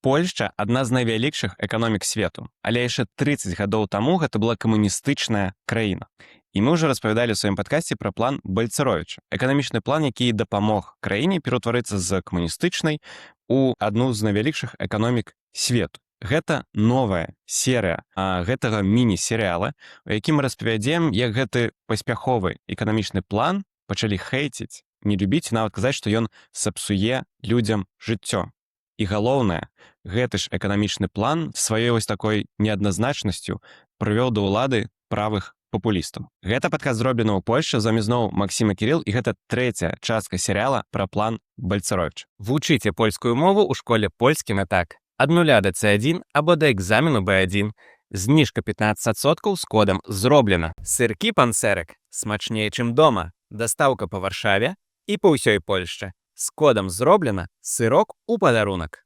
Польшча адна з найвялікшых эканомік свету, але яшчэ 30 гадоў таму гэта была камуністычная краіна. І мы ўжо распавядалі ў сваім падкасці пра план Бальцаровіча, эканамічны план, які дапамог краіне пераўтварыцца з камуністычнай у адну з найвялікшых эканомік свету. Гэта новая серыя гэтага міні-серыяла, у якім мы распавядзем, як гэты паспяховы эканамічны план пачалі хейціць, не любіць, нават казаць, што ён сапсуе людзям жыццё. І галоўнае, гэты ж эканамічны план сваёй вось такой неадназначнасцю прывёў да ўлады правых папулістаў. Гэта падкаст зроблена ў Польшчы, з вамі зноў Максім і Кірыл, і гэта трэцяя частка серыяла пра план Бальцаровіча. Вучыце польскую мову ў школе «Польскі на так». Ад 0 да C1 або да экзамену B1. Зніжка 15% з кодам «Зроблена». Сыркі панцэрак смачнее, чым дома. Дастаўка па Варшаве і па ўсёй Польшчы. З кодам «Зроблена» сырок у падарунак.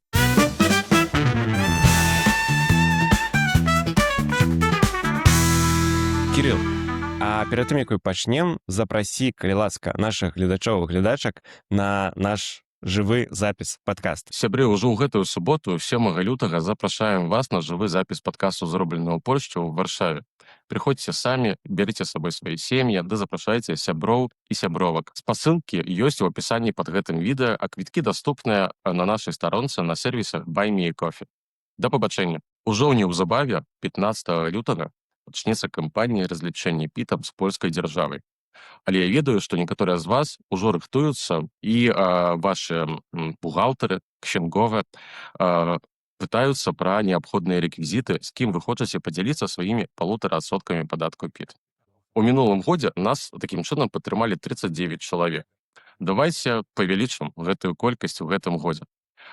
Кірыл, а перад тым, як мы пачнем, запрасі, калі ласка, нашых гледачоў і гледачак на наш жывы запіс падкаста. Сябры, ўжо ў гэтую суботу, 7 лютага, запрашаем вас на жывы запіс падкасту «Зроблена ў Польшчы» ў Варшаве. Прыходзьце самі, берыце з сабой свае сем'і, ды запрашайце сяброў і сябровак. Спасылкі ёсць у апісанні пад гэтым відэа, а квіткі даступныя на нашай старонцы на сервісах Buy Me a Coffee. Да пабачэння. Ужо неўзабаве, 15 лютага, пачнецца кампанія разлічэння пітам з польскай дзяржавай. Але я ведаю, што некаторыя з вас ужо рыхтуюцца, і вашы бухгалтары, ксянгова пытаюцца пра неабходныя рэквізіты, з кім вы хочаце падзяліцца сваімі 1,5% падатку ПІТ. У мінулым годзе нас такім чынам падтрымалі 39 чалавек. Давайце павялічым гэтую колькасць у гэтым годзе.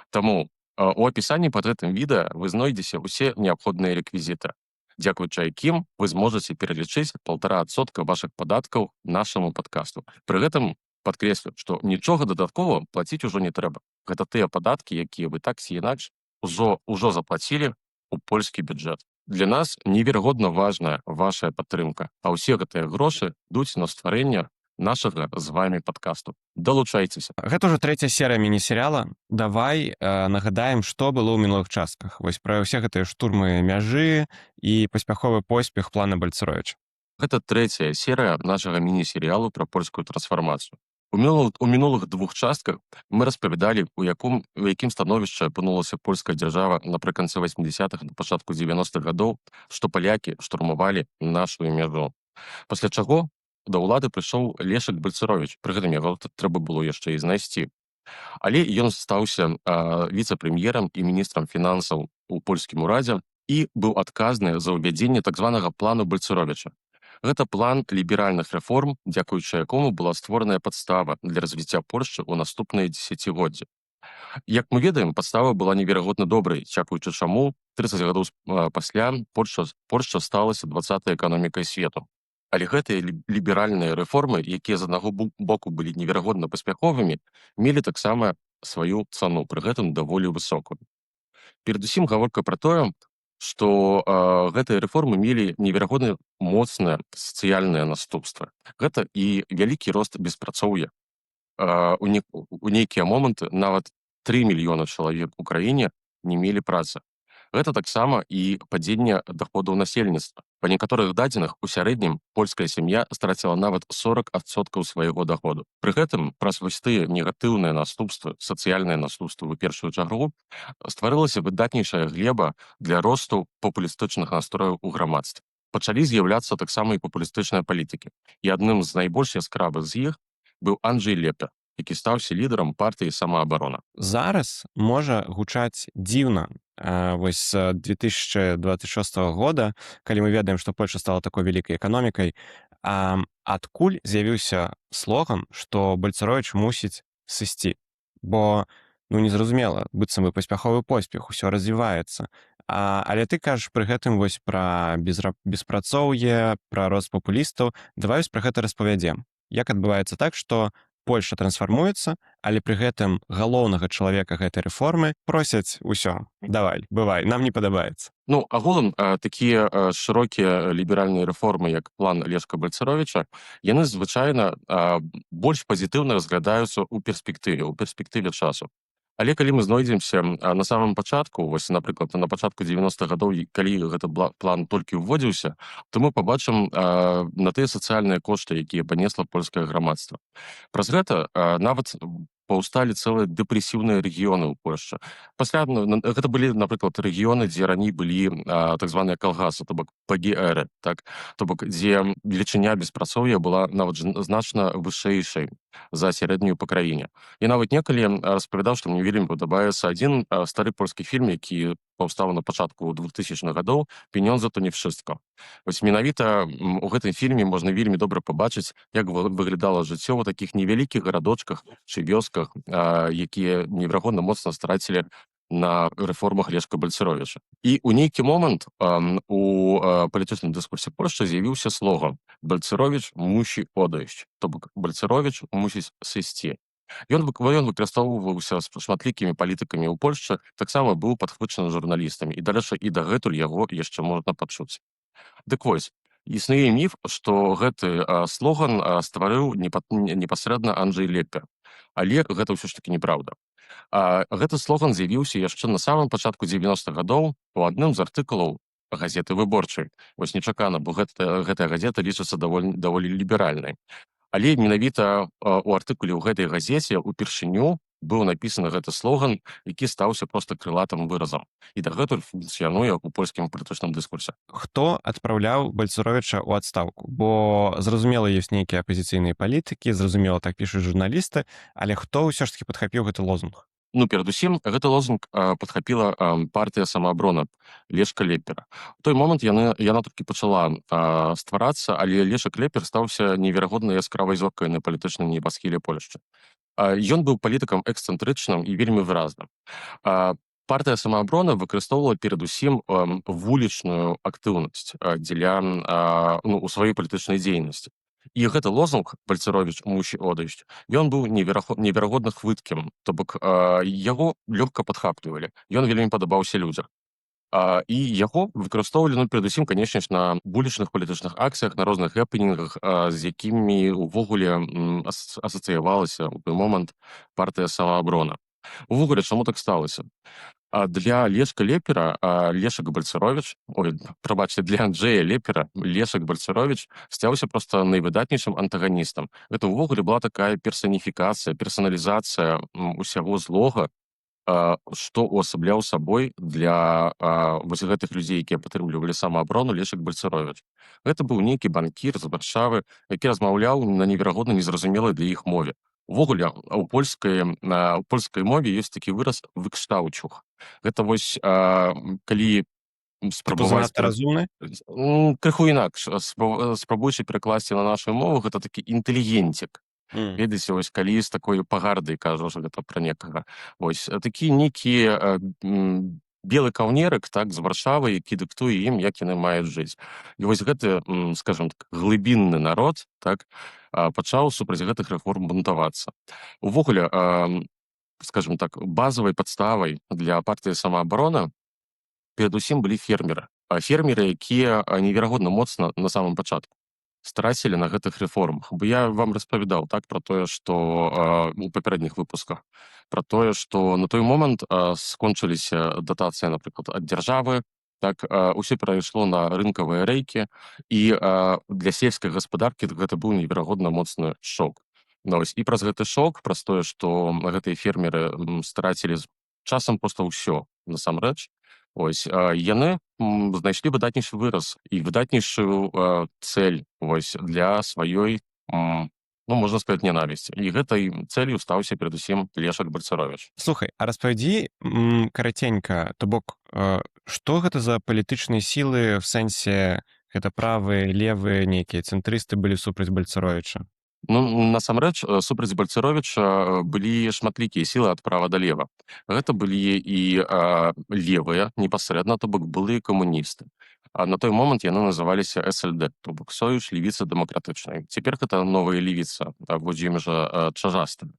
Таму у апісанні пад гэтым відэа вы знойдзеце ўсе неабходныя рэквізіты, дзякуючы якім вы зможаце пералічыць 1,5% вашых падаткаў нашаму падкасту. Пры гэтым падкрэслю, што нічога дадаткова плаціць ужо не трэба. Гэта тыя падаткі, якія вы так ці інакш ужо заплацілі ў польскі бюджэт. Для нас неверагодна важная вашая падтрымка, а ўсе гэтыя грошы ідуць на стварэнне нашага з вамі падкасту. Далучайцеся. Гэта ўжо трэцяя серыя міні-серыяла. Давай нагадаем, што было ў мінулых частках. Вось пра ўсе гэтыя штурмы мяжы і паспяховы поспех плана Бальцаровіча. Гэта трэцяя серыя нашага міні-серыялу пра польскую трансфармацыю. У мінулых двух частках мы распавядалі, у якім становішчы апынулася польская дзяржава напрыканцы 80-х, на пачатку 90-х гадоў, што палякі штурмавалі нашу мяжу. Пасля чаго да ўлады прыйшоў Лешак Бальцаровіч, пры гэтым яго трэба было яшчэ і знайсці. Але ён стаўся віцэ-прэм'ерам і міністрам фінансаў у польскім урадзе і быў адказны за ўвядзенне так званага плану Бальцаровіча. Гэта план ліберальных рэформ, дзякуючы якому была створаная падстава для развіцця Польшчы ў наступныя дзесяцігоддзі. Як мы ведаем, падстава была неверагодна добрай, дзякуючы чаму 30 гадоў пасля Польшча сталася 20-й эканомікай свету. Але гэтыя ліберальныя рэформы, якія з аднаго боку былі неверагодна паспяховымі, мелі таксама сваю цану, пры гэтым даволі высокую. Перадусім гаворка пра тое, што гэтыя рэформы мелі неверагодна моцнае сацыяльнае наступства. Гэта і вялікі рост беспрацоўя. У нейкія моманты нават 3 мільёна чалавек у краіне не мелі працы. Гэта таксама і падзенне даходаў насельніцтва. Па некаторых дадзеных, у сярэднім польская сям'я страціла нават 40% свайго даходу. Пры гэтым, праз вось тыя негатыўныя наступствы, сацыяльныя наступствы, у першую чаргу, стварылася выдатнейшая глеба для росту папулістычных настрояў у грамадстве. Пачалі з'яўляцца таксама і папулістычныя палітыкі. І адным з найбольш яскравых з іх быў Анджэй Лепе, які стаўся лідарам партыі «Самаабарона». Зараз можа гучаць дзіўна. Вось з 2026 года, калі мы ведаем, што Польша стала такой вялікай эканомікай, адкуль з'явіўся слоган, што Бальцаровіч мусіць сысці. Бо, незразумела, быццам бы паспяховы поспех, усё развіваецца. Але ты кажаш пры гэтым вось пра беспрацоўе, пра рост папулістаў. Давай вось пра гэта распавядзем. Як адбываецца так, што Польша трансфармуецца, але пры гэтым галоўнага чалавека гэтай рэформы просяць усё. Давай, бывай, нам не падабаецца. Агулам, такія шырокія ліберальныя рэформы, як план Лешка Бальцаровіча, яны звычайна больш пазітыўна разглядаюцца ў перспектыве часу. Але калі мы знойдземся на самым пачатку, вось, напрыклад, на пачатку 90-х гадоў, калі гэты план толькі ўводзіўся, то мы пабачым на тыя сацыяльныя кошты, якія панесла польскае грамадства. Праз гэта нават паўсталі цэлыя дэпрэсіўныя рэгіёны ў Польшчы. Пасля гэта былі, напрыклад, рэгіёны, дзе раней былі так званыя калгасы, то бок ПГРы, так, то бок дзе велічыня беспрацоўя была нават значна вышэйшай за сярэднюю па краіне. І нават некалі распавядаў, што мне вельмі падабаецца адзін стары польскі фільм, які паўстаў на пачатку 2000-х гадоў «Піньёнза то не wszystko». Вось менавіта у гэтым фільме можна вельмі добра пабачыць, як выглядала жыццё ў такіх невялікіх гарадочках ці вёсках, якія неверагодна моцна страцілі на рэформах Лешка Бальцаровіча. І ў нейкі момант у палітычным дыскурсе Польшчы з'явіўся слоган «Бальцаровіч мусі одайсць», то бок Бальцаровіч мусіць сысці. Ён выкарыстоўваўся шматлікімі палітыкамі ў Польшчы, таксама быў падхвачаны журналістамі, і дарэчы, і дагэтуль яго яшчэ можна пачуць. Дык вось, існуе міф, што гэты слоган стварыў непасрэдна Анджэй Леппер. Але гэта ўсё ж такі неправда. Гэты слоган з'явіўся яшчэ на самым пачатку 90-х гадоў у адным з артыкулаў газеты «Выборчай». Вось нечакана, бо гэтая газета лічыцца даволі ліберальнай. Але менавіта у артыкуле ў гэтай газеце ўпершыню быў напісаны гэты слоган, які стаўся проста крылатым выразам. І дагэтуль функцыянуе ў польскім палітычным дыскурсе. Хто адпраўляў Бальцаровіча ў адстаўку? Бо зразумела, ёсць нейкія апазіцыйныя палітыкі, зразумела, так пішуць журналісты, але хто ўсё ж такі падхапіў гэты лозунг? Перадусім, гэты лозунг падхапіла партыя самааброна Лешка Леппера. У той момант яна толькі пачала стварацца, але Лешак Леппер стаўся неверагодна яскравай зоркай на палітычным небасхіле Польшчы. Ён быў палітыкам эксцэнтрычным і вельмі выразным. Партыя самааброна выкарыстоўвала перадусім вулічную актыўнасць у сваёй палітычнай дзейнасці. І гэты лозунг «Бальцаровіч мусі одайсць», ён быў неверагодна хвыткім, то бок яго лёгка падхаплівалі, ён вельмі падабаўся людзям. І яго выкарыстоўвалі, перадусім, канечне ж, на вулічных палітычных акцыях, на розных хэпенінгах, з якімі ўвогуле асацыявалася ў той момант партыя самааброна. Увогуле, чаму так сталася? Для Лешка Леппера Лешак Бальцаровіч, для Анджэя Леппера Лешак Бальцаровіч стаўся проста найвыдатнейшым антаганістам. Гэта ўвогуле была такая персаніфікацыя, персаналізацыя усяго злога, што ўасабляў сабой для вось гэтых людзей, якія падтрымлівалі самааброну, Лешак Бальцаровіч. Гэта быў нейкі банкір з Варшавы, які размаўляў на неверагодна незразумелай для іх мове. Увогуле, у польскай мове ёсць такі выраз «выкштаўчух». Гэта вось, калі спрабаваць... Занадта разумны? Крыху інакш. Спрабуючы перакласці на нашу мову, гэта такі інтэлігенцік. Ведаеце, вось калі з такой пагардай кажу, што гэта пра некага. Вось такі нейкі белы каўнерык, так, з Варшавы, які дыктуе ім, як яны маюць жыць. І вось гэты, скажам так, глыбінны народ, так, пачаў супраць гэтых рэформ бунтавацца. Увогуле, скажам так, базавай падставай для партыі самааброна перадусім былі фермеры. Фермеры, якія неверагодна моцна на самым пачатку страцілі на гэтых рэформах. Бо я вам распавядаў, так, пра тое, што у папярэдніх выпусках, пра тое, што на той момант скончыліся датацыі, напрыклад, ад дзяржавы, так, усё перайшло на рынкавыя рэйкі, і для сельскай гаспадаркі гэта быў неверагодна моцны шок. І праз гэты шок, праз тое, што гэтыя фермеры страцілі часам проста ўсё, насамрэч, яны знайшлі выдатнейшы выраз і выдатнейшую цэль для сваёй, можна сказаць, ненавісці. І гэтай цэлью стаўся перадусім Лешак Бальцаровіч. Слухай, а распавядзі караценька, то бок, што гэта за палітычныя сілы, в сэнсе, гэта правыя, левыя, нейкія цэнтрысты былі супраць Бальцаровіча? Насамрэч, супраць Бальцаровіча былі шматлікія сілы ад права да лева. Гэта былі і левыя, непасрэдна, то бок былыя камуністы. На той момант яны называліся СЛД, то бок Союз Левіцы Дэмакратычнай. Цяпер гэта новая левіца, Владзіміра Чажастага.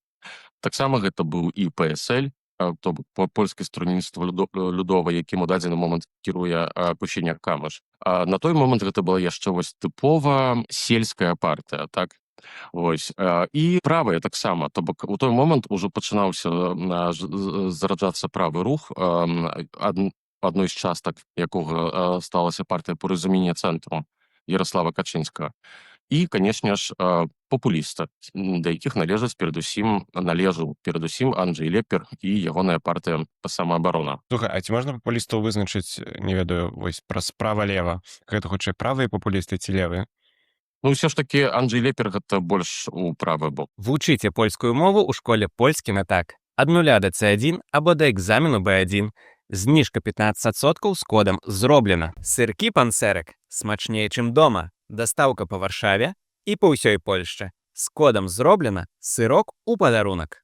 Таксама гэта быў і ПСЛ, то бок польскае струніцтва людова, якім у дадзены момант кіруе Кушеняк-Камыш. На той момант гэта была яшчэ тыпова сельская партыя, так? Вось. І правыя таксама. То бок у той момант ужо пачынаўся зараджацца правы рух, адной з частак якога сталася партыя «Порозуміння цэнтру» Ярослава Качынскага. І, канешне ж, папулісты, да якіх належаў перадусім Анджэй Лепер і ягоная партыя «Самаабарона». Слухай, а ці можна папулістаў вызначыць, не ведаю, вось праз права-лева? Гэта хутчэй правыя папулісты ці левыя? Ну, ўсё ж такі Анджэй Лепер гэта больш у правы бок. Вучыце польскую мову ў школе «Польскі на так». Ад 0 да C1 або да экзамену B1. Зніжка 15% з кодам «Зроблена». Сыркі пансерык смачнее, чым дома. Дастаўка па Варшаве і па ўсёй Польшчы. З кодам «Зроблена» сырок у падарунак.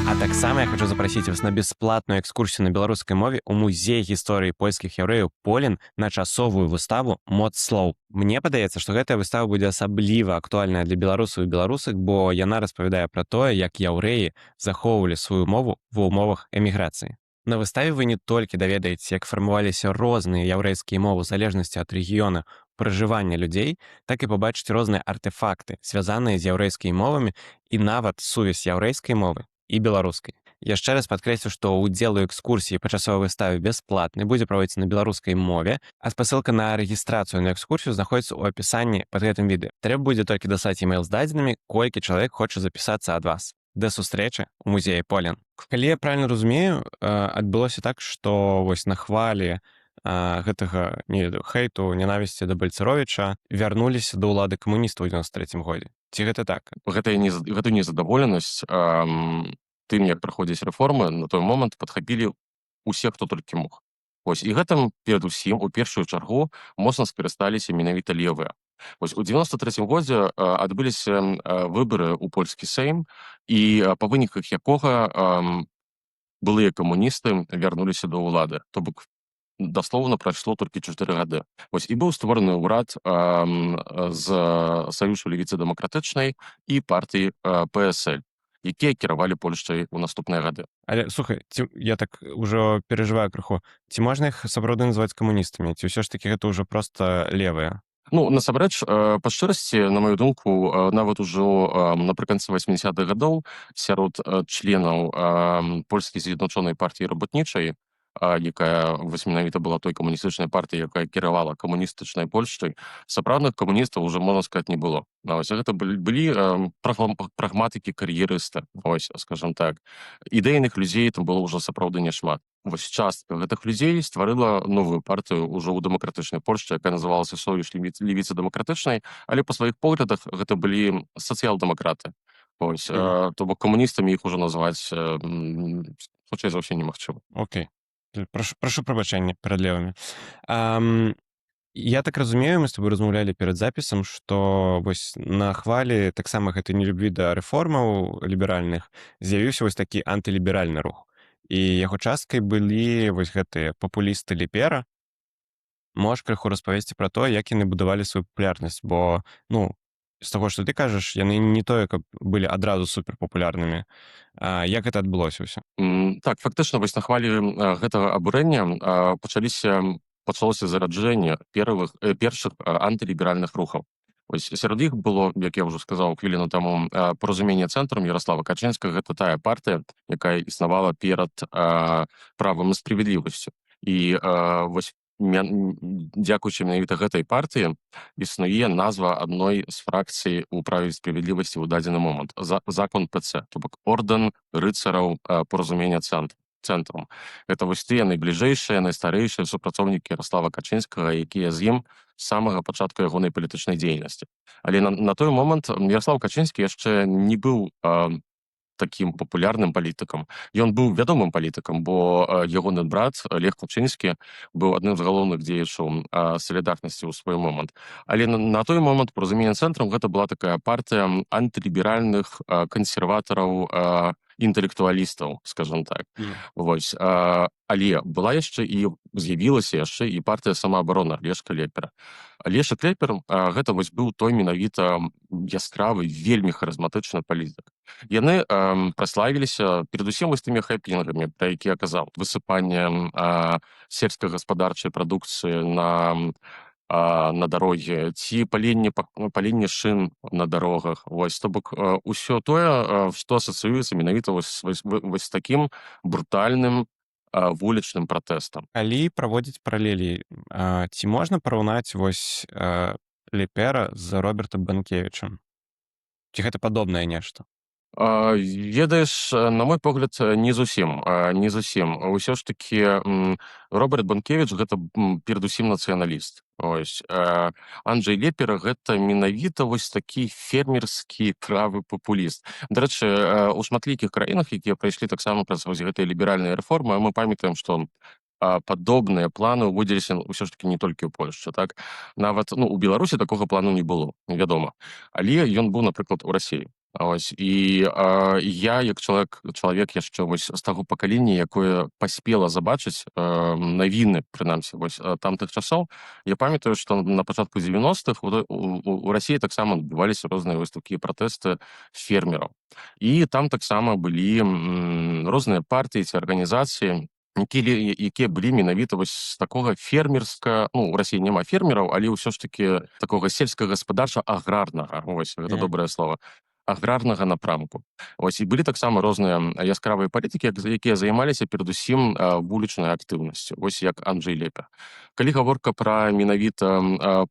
А таксама я хочу запрасіць вас на бясплатную экскурсію на беларускай мове ў музей гісторыі польскіх яўрэяў Полін на часовую выставу «Моц слоў». Мне падаецца, што гэтая выстава будзе асабліва актуальная для беларусаў і беларусак, бо яна распавядае пра тое, як яўрэі захоўвалі сваю мову ва ўмовах эміграцыі. На выставе вы не толькі даведаеце, як фармаваліся розныя яўрэйскія мовы ў залежнасці ад рэгіёна пражывання людзей, так і пабачыць розныя артэфакты, звязаныя з яўрэйскімі мовамі і нават сувязь яўрэйскай мовы і беларускай. Яшчэ раз падкрэслю, што ўдзел у экскурсіі па часовай выставе бясплатны, будзе праводзіцца на беларускай мове, а спасылка на рэгістрацыю на экскурсію знаходзіцца ў апісанні пад гэтым відэа. Трэба будзе толькі даслаць email з дадзенымі, колькі чалавек хоча запісацца ад вас. Да сустрэчы ў музеі Полін. Калі я правильно разумею, адбылося так, што вось на хвалі гэтага, не ведаю, хейту, ненавісці да Бальцаровіча вярнуліся да ўлады камуністаў у 93-м годзе. Ці гэта так? Гэтую незадаволенасць тым, як праходзяць рэформы, на той момант падхапілі ўсе, хто толькі мог. Вось, і гэтым перадусім у першую чаргу моцна скарысталіся менавіта левыя. Вось, у 93-м годзе адбыліся выбары ў польскі Сейм, і па выніках якога былыя камуністы вярнуліся да ўлады. То бок даслоўна прайшло толькі 4 гады. Вось, і быў створаны ўрад з Саюзу левіцы дэмакратычнай і партыі ПСЛ, якія кіравалі Польшчай у наступныя гады. Але, слухай, я так ужо перажываю крыху. Ці можна іх сапраўды называць камуністамі? Ці ўсё ж такі гэта ўжо проста левыя? Ну, насамрэч, па шчырасці, на маю думку, нават ужо напрыканцы 80-х гадоў сярод членаў польскай з'ядночонай партыі работнічай, якая вось менавіта была той камуністычнай партыяй, якая кіравала камуністычнай Польшчай, сапраўдных камуністаў уже, можна сказаць, не было. Вось, гэта былі прагматыкі, кар'ерысты, вось, скажам так. Ідэйных людзей там было ўжо сапраўды няшмат. Вось, частка гэтых людзей стварыла новую партыю ўжо ў дэмакратычнай Польшчы, якая называлася Союз левіцы дэмакратычнай, але па сваіх поглядах гэта былі сацыял-дэмакраты. Вось, то бок камуністамі іх ужо назваць хутчэй за ўсё немагчыма. Окей. Прашу прабачэння перад левымі. Я так разумею, мы з тобой размаўлялі перад запісам, што вось на хвалі таксама гэтай нелюбві да рэформаў ліберальных з'явіўся вось такі антыліберальны рух. І яго часткай былі вось гэтыя папулісты Лепера. Можаш крыху распавесці пра тое, як яны будавалі сваю папулярнасць, бо, ну, з таго, што ты кажаш, яны не тое, каб былі адразу суперпапулярнымі. Як гэта адбылося ўсё? Так, фактычна, вось на хвалі гэтага абурэння пачалося зараджэнне першых антыліберальных рухаў. Вось, сярод іх было, як я ўжо сказаў хвіліну таму, «Порозуміння цэнтру» Ярослава Качынскага. Гэта тая партыя, якая існавала перад правам і справядлівасцю. І вось дзякуючы менавіта гэтай партыі існуе назва адной з фракцый у праве і справядлівасці ў дадзены момант. Закон ПЦ, то бок ордэн рыцараў «Порозуміння цэнтру». Гэта вось тыя найбліжэйшыя, найстарэйшыя супрацоўнікі Ярослава Качынскага, якія з ім з самага пачатку ягонай палітычнай дзейнасці. Але на той момант Ярослав Качынскі яшчэ не быў такім папулярным палітыкам. Ён быў вядомым палітыкам, бо ягоны брат Лех Качынскі быў адным з галоўных дзеячаў салідарнасці ў свой момант. Але на той момант «Порозуміння цэнтру» гэта была такая партыя антыліберальных кансерватараў інтэлектуалістаў, скажем так. Вось. Але была яшчэ і з'явілася яшчэ і партыя самаабарона Лешка Лепера. Лешак Лепер гэта вось быў той менавіта яскравы, вельмі харызматычны палітык. Яны праславіліся перадусім вось тымі хэпінгамі, пра якія казаў, высыпаннем сельскагаспадарчай прадукцыі на дарогі, ці паленне шын на дарогах. Вось, то бок, усё тое, што асацыюецца менавіта вось з такім брутальным вулічным пратэстам. Калі праводзіць паралелі, ці можна параўнаць вось Лепера з Робертам Банкевічам? Ці гэта падобнае нешта? Ведаеш, на мой погляд, не зусім. Не зусім. Усё ж такі Роберт Банкевіч гэта перадусім нацыяналіст. Ось. Анджэй Лепер гэта менавіта вось такі фермерскі правы папуліст. Дарэчы, у шматлікіх краінах, якія прайшлі таксама праз вось гэтыя ліберальныя рэформы, мы памятаем, што падобныя планы ўводзіліся ўсё ж такі не толькі ў Польшчы, так? Нават у Беларусі такога плану не было, вядома. Але ён быў, напрыклад, у Расіі. Ось. І я, як чалавек яшчэ вось з таго пакалення, якое паспела забачыць навіны, прынамсі, вось тамтых часоў, я памятаю, што на пачатку 90-х у Расіі таксама адбываліся розныя вось такія пратэсты фермераў. І там таксама былі розныя партыі ці арганізацыі, якія былі менавіта вось з такога фермерска, у Расіі няма фермераў, але ўсё ж такі такога сельскагаспадарча-аграрнага, вось, гэта добрае слово, аграрнага напрамку. Ось, і былі таксама розныя яскравыя палітыкі, якія займаліся перадусім вулічнай актыўнасцю, ось як Анджэй Лепер. Калі гаворка пра менавіта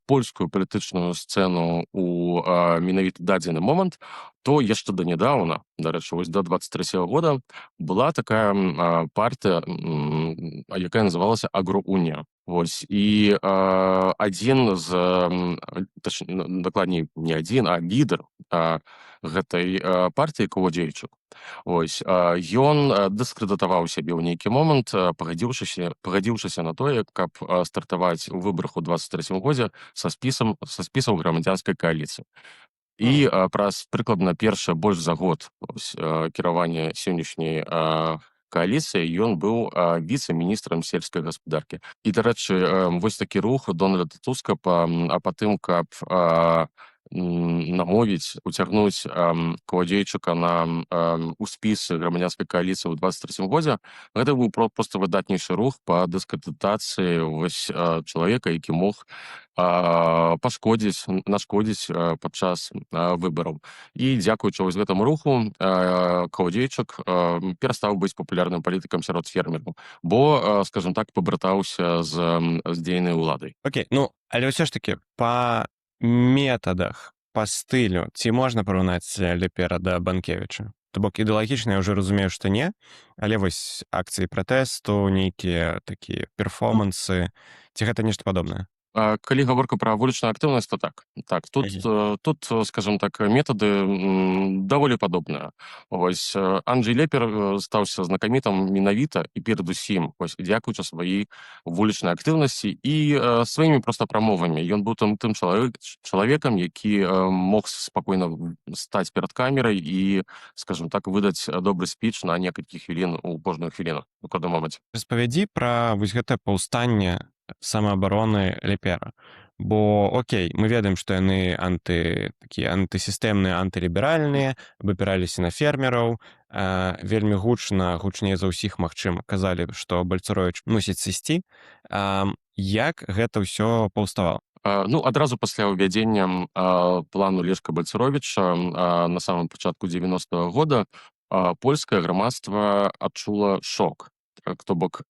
польскую палітычную сцэну у менавіта дадзены момант, то яшчэ донядаўна, дарэчы, вось да 23-го года, была такая партыя, якая называлася Агроунія. Вось. І адзін з, дакладней, не адзін, а лідар гэтай партыі Коўдзейчук. Ось. Ён дыскрэдытаваў сябе ў нейкі момант, пагадзіўшыся на тое, каб стартаваць у выбарах у 23-м годзе са спісаў грамадзянскай кааліцыі. І праз прыкладна першы больш за год кіравання сённяшняй кааліцыі ён быў віцэ-міністрам сельскай гаспадаркі. І, дарэчы, вось такі рух Дональда Туска па тым, каб намовіць, уцягнуць Коўдзейчука у спісы грамадзянскай кааліцыі ў 23-м годзе, гэта быў проста выдатнейшы рух па дыскрэдытацыі вось чалавека, які мог нашкодзіць падчас выбараў. І дзякуючы вось гэтаму руху Коўдзейчук перастаў быць папулярным палітыкам сярод фермераў, бо, скажем так, пабратаўся з дзейнай уладай. Окей, але ўсё ж такі па метадах, па стылю, ці можна параўнаць Лепера да Банкевіча? То бок ідэалагічна я ўжо разумею, што не, але вось акцыі пратэсту, нейкія такія перформансы, ці гэта нешта падобнае? Калі гаворка пра вулічную актыўнасць, то так. Так, тут, скажем так, метады даволі падобныя. Вось, Анджэй Лепер стаўся знакамітым менавіта і перадусім, вось, дзякуючы сваёй вулічнай актыўнасці і сваімі проста прамовамі. Ён быў тым чалавекам, які мог спакойна стаць перад камерай і, скажем так, выдаць добры спіч на некалькі хвілін у кожную хвіліну, у кожным моманце. Распавядзі пра вось гэтае паўстанне самаабароны Лепера. Бо, окей, мы ведаем, што яны такія антысістэмныя, антыліберальныя, выбіраліся на фермераў, вельмі гучней за ўсіх, магчыма, казалі, што Бальцаровіч мусіць сысці. Як гэта ўсё паўставала? Адразу пасля ўвядзення плану Лешка Бальцаровіча на самым пачатку 90-го года польскае грамадства адчула шок. То бок,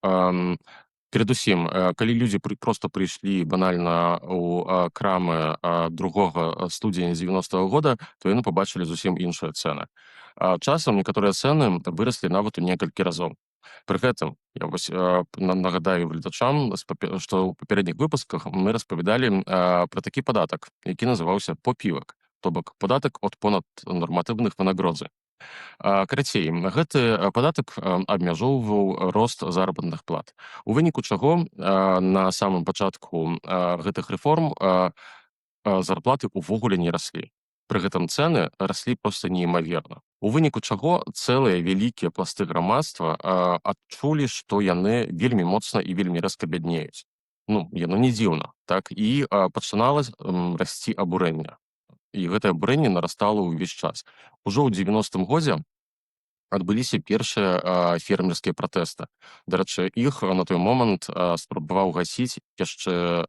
перадусім, калі людзі проста прыйшлі банальна ў крамы 2 студзеня 90-го года, то яны пабачылі зусім іншыя цэны. Часам некаторыя цэны выраслі нават у некалькі разоў. Пры гэтым, я вось нагадаю гледачам, што ў папярэдніх выпусках мы распавядалі пра такі падатак, які называўся попівак, то бок падатак ад понаднарматыўных вынагродзы. Карацей, гэты падатак абмяжоўваў рост заробітных плат. У выніку чаго на самым пачатку гэтых рэформ зарплаты ўвогуле не раслі. пры гэтым цэны раслі проста неймаверна. У выніку чаго цэлыя вялікія пласты грамадства адчулі, што яны вельмі моцна і вельмі рэзка бяднеюць. Ну, яно не дзіўна, так? І пачынала расці абурэнне. І гэтае абурэнне нарастала ўвесь час. Ужо ў 90-м годзе адбыліся першыя фермерскія пратэсты. Дарэчы, іх на той момант спрабаваў гасіць яшчэ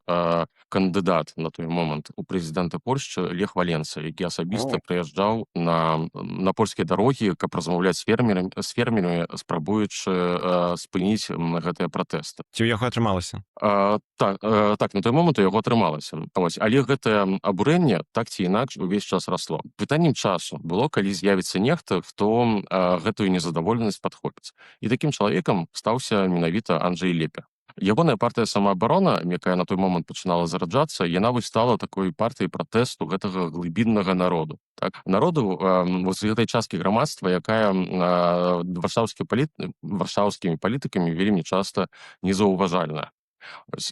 кандыдат на той момант у прэзідэнты Польшчы Лех Валенса, які асабіста прыязджаў на польскія дарогі, каб размаўляць з фермерамі, спрабуючы спыніць гэтыя пратэсты. Ці ў яго атрымалася? Так, на той момант у яго атрымалася. Але гэтае абурэнне так ці інакш увесь час расло. Пытаннем часу было, калі з'явіцца нехта, хто гэтую незадаволенасць падхопіць. І такім чалавекам стаўся менавіта Анджэй Лепе. Ягоная партыя «Самаабарона», якая на той момант пачынала зараджацца, яна стала такой партыяй пратэсту гэтага глыбіннага народу. Так? Народу з гэтай часткі грамадства, якая варшаўскімі палітыкамі вельмі часта незаўважальная.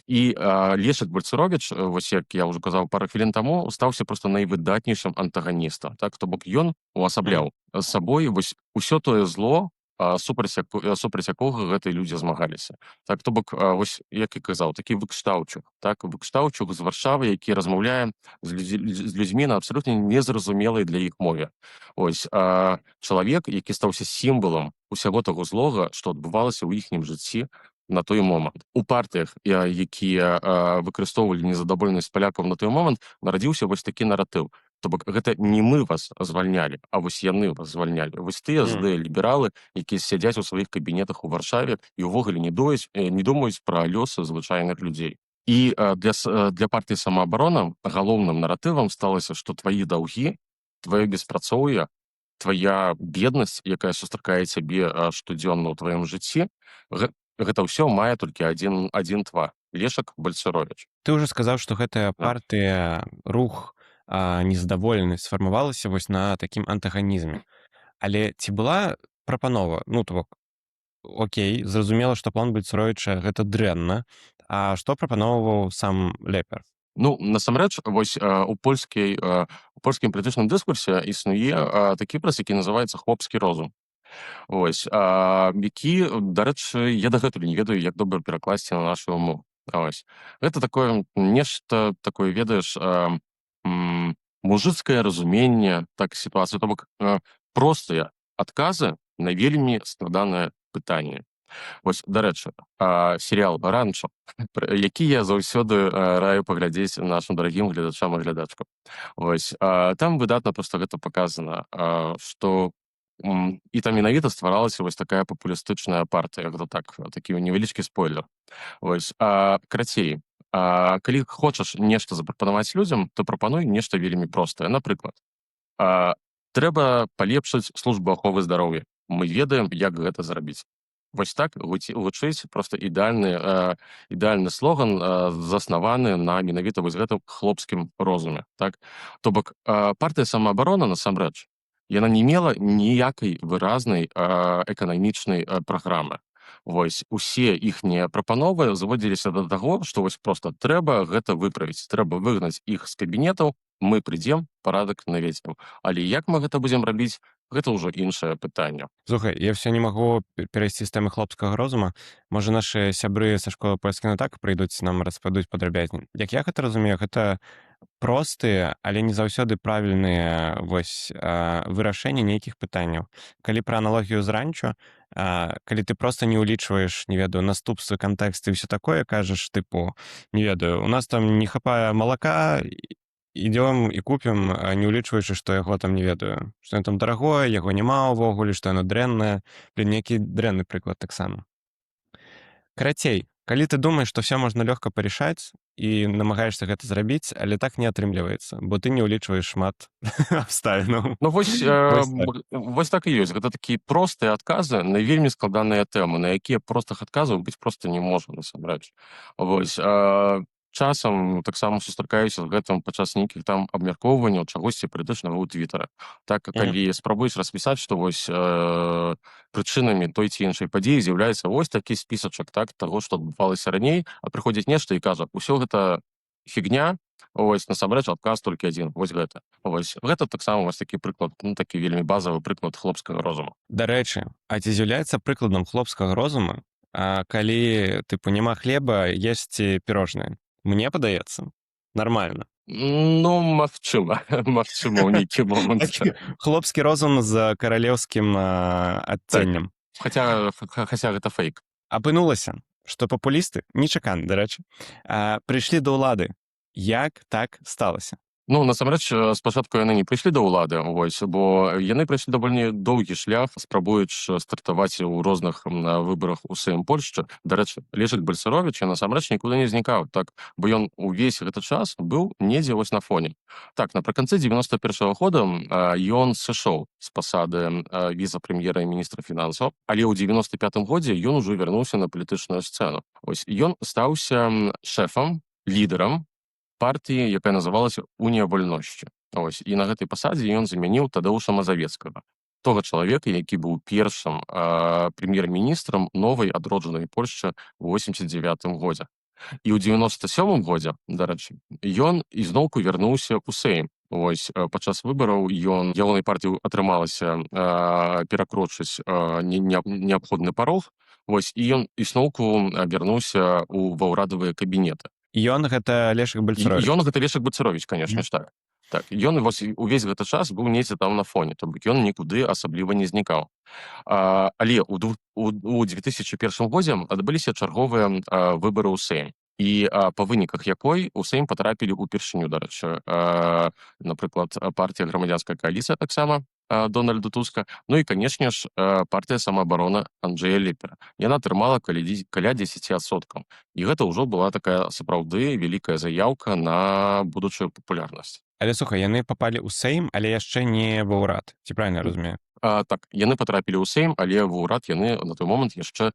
І Лешак Бальцаровіч, як я ўжо казаў пару хвілін таму, стаўся проста найвыдатнейшым антаганістам. Так? То бок ён увасабляў з сабой усё тое зло, супраць якога гэтыя людзі змагаліся. Так, то бок, як і казаў, такі выкштаўчук, так, выкштаўчук з Варшавы, які размаўляе з людзьмі на абсалютна незразумелай для іх мове. Чалавек, які стаўся сімвалам усяго таго злога, што адбывалася ў іхнім жыцці на той момант. У партыях, якія выкарыстоўвалі незадаволенасць палякаў на той момант, нарадзіўся такі наратыў. То бок, гэта не мы вас звальнялі, а яны вас звальнялі. Тыя злыя лібералы, якія сядзяць у сваіх кабінетах у Варшаве і ўвогуле не думаюць пра лёсы звычайных людзей. І для партыі «Самаабарона» галоўным наратывам сталася, што твае даўгі, тваё беспрацоўе, твая беднасць, якая сустракае цябе штодзённа ў тваім жыцці, гэта ўсё мае толькі адзін твар — Лешак Бальцаровіч. Ты ўжо сказаў, што гэтая партыя, рух, незадаволенасць сфармавалася на такім антаганізме. Але ці была прапанова? Ну, то бок, окей, зразумела, што план Бальцаровіча гэта дрэнна, а што прапаноўваў сам Лепе? Ну, насамрэч, у польскім палітычным дыскурсе існуе такі прыз, які называецца хлопскі розум. Які, дарэчы, я дагэтуль не ведаю, як добра перакласці на нашу мову. Гэта такое нешта такое, ведаеш, мужыцкае разуменне так сітуацыі. То бок, простыя адказы на вельмі складанае пытанне. Дарэчы, серыял «Ранчо», які я заўсёды раю паглядзець нашым дарагім гледачам і глядачкам. Там выдатна проста гэта паказана, што і там менавіта стваралася такая папулістычная партыя, гэта такі невялічкі спойлер. Карацей, калі хочаш нешта запрапанаваць людзям, то прапануй нешта вельмі простае. Напрыклад, трэба палепшыць службу аховы здароўя. Мы ведаем, як гэта зрабіць. Так гучыць проста ідэальны слоган, заснаваны на менавіта гэтым хлопскім розуме. То бок, партыя «Самаабарона» насамрэч, яна не мела ніякай выразнай эканамічнай праграмы. Усе іхнія прапановы зводзіліся да таго, што проста трэба гэта выправіць, трэба выгнаць іх з кабінетаў, мы прыйдзем, парадак наведзем. Але як мы гэта будзем рабіць, гэта ўжо іншае пытанне. Слухай, я все не магу перайсці з тэмы хлопскага розума. Можа, нашы сябры са школы «Польскі на так» прыйдуць, нам распавядуць падрабязней. Як я гэта разумею, гэта простыя, але не заўсёды правільныя вырашэнні нейкіх пытанняў. Калі пра аналогію з «Ранчо», калі ты проста не ўлічваеш, не ведаю, наступствы, кантэксты і ўсё такое, кажаш, тыпу, не ведаю, у нас там не хапае малака, ідём і купім, не ўлічваючы, што яго там, не ведаю, што яно там дарагое, яго няма ўвогуле, што яно дрэннае. Нейкі дрэнны прыклад таксама. Карацей, калі ты думаеш, што все можна лёгка парішаць і намагаешся гэта зрабіць, але так не атрымліваецца, бо ты не ўлічваеш шмат абставінаў. Ну, так і ёсць. Гэта такія простыя адказы на вельмі складаныя тэмы, на якія простых адказаў быць проста не можа, насамрэч. Часам таксама сустракаюся з гэтым падчас нейкіх там абмяркоўванняў чагосьці палітычнага ў Твітары. Так, калі спрабуеш распісаць, што прычынамі той ці іншай падзеі з'яўляецца такі спісачак таго, што адбывалася раней, а прыходзіць нешта і кажа, усё гэта фігня, Вось насамрэч адказ толькі адзін, вось гэта. Вось гэта таксама вось такі прыклад, ну такі вельмі базавы прыклад хлопскага розуму. Дарэчы, а ці з'яўляецца прыкладам хлопскага розуму, калі тыпу няма хлеба есці пірожныя? Мне падаецца, нармальна. Ну, магчыма, магчыма, ў нейкі момант. Такі хлопскі розум з каралеўскім адценнем. Хаця гэта фейк. Апынулася, што папулісты, нечакана, дарэчы, прыйшлі да ўлады. Як так сталася? Ну, насамрэч, спачатку яны не прыйшлі да ўлады, вось, бо яны прайшлі даволі доўгі шлях, спрабуючы стартаваць у розных выбарах у Сейм Польшчы. Дарэчы, Лешак Бальцаровіч насамрэч нікуды не знікаў, так, бо ён увесь гэты час быў недзе вось на фоне. Так, напрыканцы 91-го года ён сышоў з пасады віцэ-прэм'ера і міністра фінансаў, але ў 95-м годзе ён ужо вярнуўся на палітычную сцэну. Вось, ён стаўся шэфам, лідарам партыі, якая называлася Унія вольнасці. Ось, і на гэтай пасадзе ён замяніў Тадеуша Мазавецкага, тога чалавека, які быў першым прэм'ер-міністрам новай адроджанай Польшчы ў 89-м годзе. І ў 97-м годзе, дарэчы, ён ізноўку вярнуўся ў Сейм. Вось, падчас выбараў ягонай партыі атрымалася перакрочыць неабходны парог, вось, і ён ізноўку вярнуўся ва ўрадавыя кабінеты. Ён гэта Лешак Бальцаровіч. Ён гэта Лешак Бальцаровіч, канешне ж, так. Так, ён вось увесь гэты час быў недзе там на фоне, то бок ён нікуды асабліва не знікаў. Але ў 2001 годзе адбыліся чарговыя выбары ў Сейм. І па выніках якой у Сейм патрапілі ўпершыню, дарэчы, напрыклад, партія грамадзянская кааліцыя таксама Дональда Туска, ну і, канешне ж, партія самаабарона Анджэя Лепера. Яна атрымала каля 10%. І гэта ўжо была такая сапраўды вялікая заяўка на будучую папулярнасць. Але, слухай, яны папалі ў Сейм, але яшчэ не ва ўрад. Ці правільна я разумею? Так, яны патрапілі ў Сейм, але ва ўрад яны на той момант яшчэ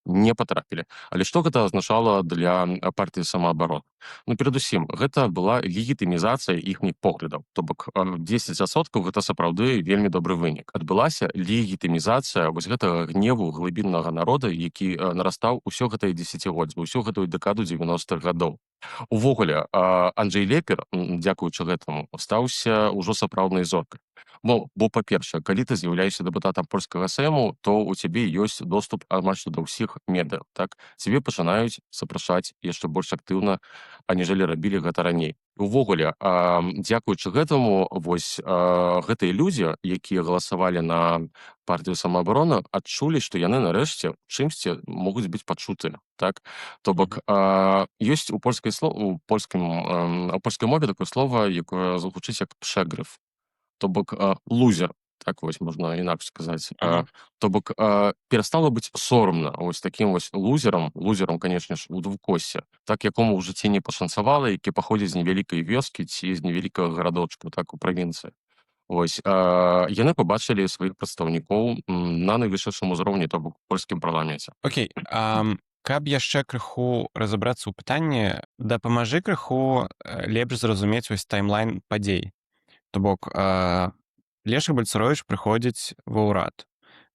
не патрапілі. Але што гэта азначала для партыі самаабарона? Ну, перадусім, гэта была легітымізацыя іхніх поглядаў. То бок 10% гэта сапраўды вельмі добры вынік. Адбылася легітымізацыя вось гэтага гневу глыбіннага народа, які нарастаў усё гэтае дзесяцігоддзе, усю гэтую дэкаду 90-х гадоў. Увогуле, Анджэй Лепер, дзякуючы гэтаму, стаўся ўжо сапраўднай зоркай. Бо, па-першае, калі ты з'яўляешся дэпутатам польскага Сейму, то ў цябе ёсць доступ амаль што да ўсіх медыа, так? Цябе пачынаюць запрашаць яшчэ больш актыўна, аніжэлі рабілі гэта раней. Увогуле, дзякуючы гэтаму, вось гэтыя людзі, якія галасавалі на партыю самаабарона, адчулі, што яны нарэшце чымсьці могуць быць пачутыя, так? То бок, ёсць у польскай мове такое слова, якое гучыць як пшэгрыф. То бок лузер, так вось можна інакш сказаць. То бок перастала быць сорамна вось такім вось лузерам, канешне ж, у двукосці, так якому ў жыцці не пашанцавала, які паходзіць з невялікай вёскі ці з невялікага гарадочка, так, у правінцыі. Вось, яны пабачылі сваіх прадстаўнікоў на найвышэйшым узроўні, то бок у польскім парламенце. Окей, каб яшчэ крыху разабрацца ў пытанні, дапамажы крыху лепш зразумець вось таймлайн падзей. То бок, Лешак Бальцаровіч прыходзіць ва ўрад,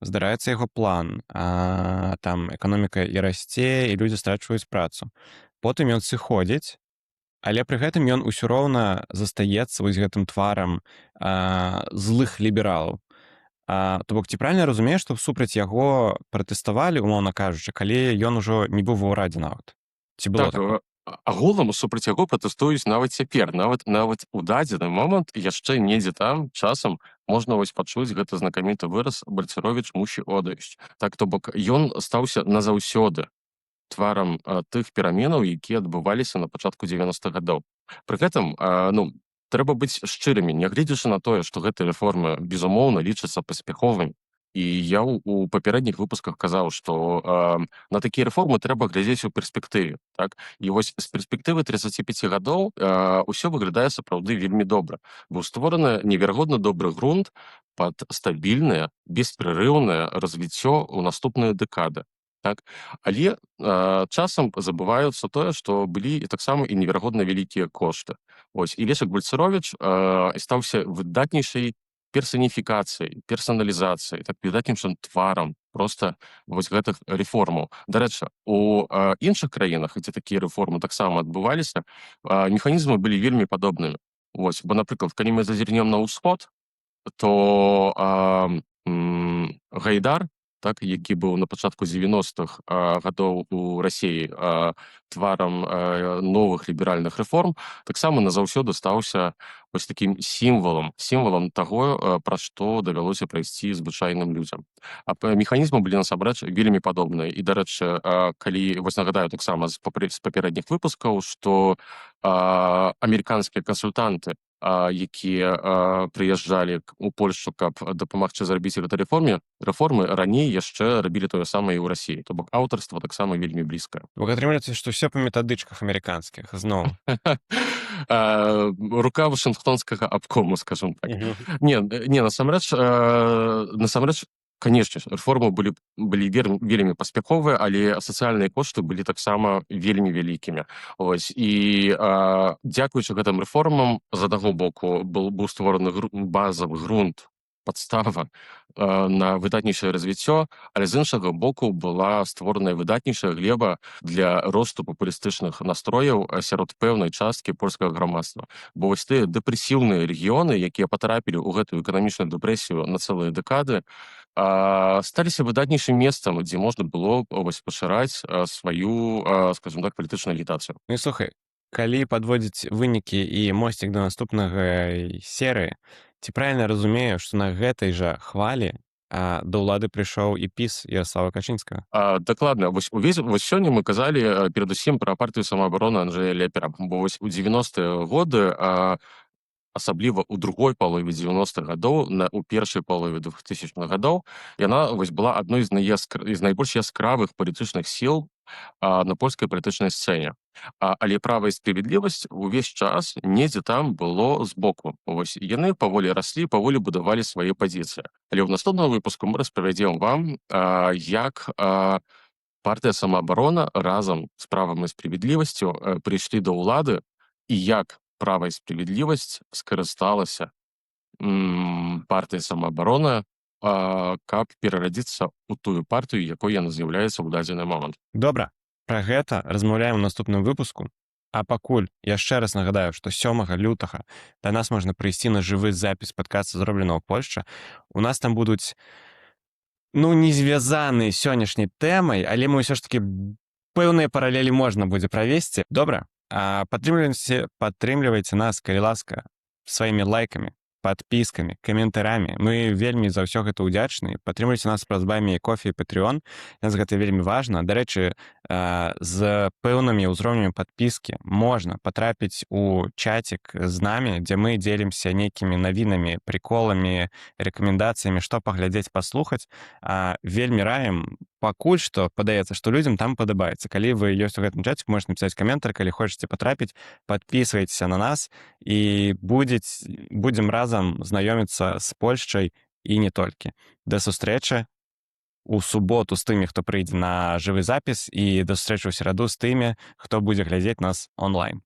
здараецца яго план, там эканоміка і расце, і людзі страчваюць працу. Потым ён сыходзіць, але пры гэтым ён усё роўна застаецца вось гэтым тварам злых лібералаў. То бок, ці правільна разумееш, што супраць яго пратэставалі, умоўна кажучы, калі ён ужо не быў ва ўрадзе нават? Ці было такое? Агулам супраць яго пратэстуюць нават цяпер, нават у дадзены момант яшчэ недзе там часам можна вось пачуць гэты знакаміты выраз Бальцаровіч мусі одысці. Так, то бок, ён стаўся назаўсёды тварам тых пераменаў, якія адбываліся на пачатку 90-х гадоў. Пры гэтым, трэба быць шчырымі, нягледзячы на тое, што гэтыя рэформы, безумоўна, лічацца паспяховымі. І я ў папярэдніх выпусках казаў, што на такія рэформы трэба глядзець у перспектыве. Так? І вось з перспектывы 35 гадоў ўсё выглядае сапраўды вельмі добра. Быў створаны неверагодна добры грунт пад стабільнае, беспрерыўнае развіццё ў наступныя дэкады. Так? Але часам забываюцца тое, што былі таксама і неверагодна вялікія кошты. Ось, і Лешак Бальцаровіч стаўся выдатнейшай персаніфікацыяй, персаналізацыяй, так, выдатнейшым тварам проста вось гэтых рэформаў. Дарэчы, у іншых краінах, дзе такія рэформы таксама адбываліся, механізмы былі вельмі падобнымі. Вось, бо, напрыклад, калі мы зазірнем на ўсход, то Гайдар, так, які быў на пачатку 90-х гадоў у Расіі тварам новых ліберальных рэформ, таксама назаўсёды стаўся вось такім сімвалам таго, праз што давялося прайсці звычайным людзям. Механізмы былі насамрэч вельмі падобныя. І, дарэчы, калі вось нагадаю таксама з папярэдніх выпускаў, што амерыканскія кансультанты, якія прыязджалі у Польшчу, каб дапамагчы зрабіць гэта рэформы, раней яшчэ рабілі тое самае і ў Расіі. То бок аўтарства таксама вельмі блізкае. Бо атрымліваецца, што ўсё па метадычках амерыканскіх зноў. Рука вашынгтонскага абкому, скажем так. Не, насамрэч, канешне, рэформы былі вельмі паспяховыя, але сацыяльныя кошты былі таксама вельмі вялікімі. Ось, і дзякуючы гэтым рэформам, з аднаго боку, быў створаны базавы грунт, падстава на выдатнейшае развіццё, але з іншага боку была створаная выдатнейшая глеба для росту папулістычных настрояў сярод пэўнай часткі польскага грамадства. Бо вось тыя дэпрэсіўныя рэгіёны, якія патрапілі ў гэтую эканамічную дэпрэсію на цэлыя дэкады, сталіся выдатнейшым месцам, дзе можна было вось пашыраць сваю, скажем так, палітычную агітацыю. Ну і слухай, калі падводзіць вынікі і мосцік да наступнага серыі, ці правільна разумею, што на гэтай жа хвалі да ўлады прыйшоў і ПіС Ярослава Качынскага? Дакладна. Вось сёння мы казалі перадусім пра партыю самаабароны Анджэя Лепера. Бо вось у 90-е годы, асабліва ў другой палове 90-х гадоў, у першай палове 2000-х гадоў, яна вось была адной з найбольш яскравых палітычных сіл на польскай палітычнай сцэне. Але права і справядлівасць увесь час недзе там было збоку. Вось яны паволі раслі, паволі будавалі свае пазіцыі. Але ў наступным выпуску мы распавядзем вам, як партыя самаабарона разам з правам і справядлівасцю прыйшлі да ўлады і як права і справядлівасць скарысталася партыя самаабарона, каб перарадзіцца ў тую партыю, якой яна з'яўляецца ў дадзены момант. Добра, пра гэта размаўляем у наступным выпуску. А пакуль яшчэ раз нагадаю, што 7 лютага да нас можна прыйсці на жывы запіс падкаста «Зроблена ў Польшчы». У нас там будуць, не звязаны сённяшняй тэмай, але мы ўсё ж такі пэўныя паралелі можна будзе правесці. Добра? Падтрымлівайце нас, калі ласка, сваімі лайкамі, падпіскамі, каментарамі. Мы вельмі за ўсё гэта ўдзячны. Падтрымлівайце нас праз Баймі, Кофі і Патрэон. Нас гэта вельмі важна. Дарэчы, з пэўнымі ўзроўнямі падпіскі можна патрапіць у чацік з намі, дзе мы дзелімся нейкімі навінамі, приколамі, рэкамендацыямі, што паглядзець, паслухаць. Вельмі раім. Пакуль што падаецца, што людзям там падабаецца. Калі вы ёсць у гэтым чаце, можете напісаць каментар, калі хочаце патрапіць, падпісвайцеся на нас і будзем разам знаёміцца з Польшчай і не толькі. Да сустрэчы у суботу з тымі, хто прыйдзе на жывы запіс, і да сустрэчы ў сераду з тымі, хто будзе глядзець нас онлайн.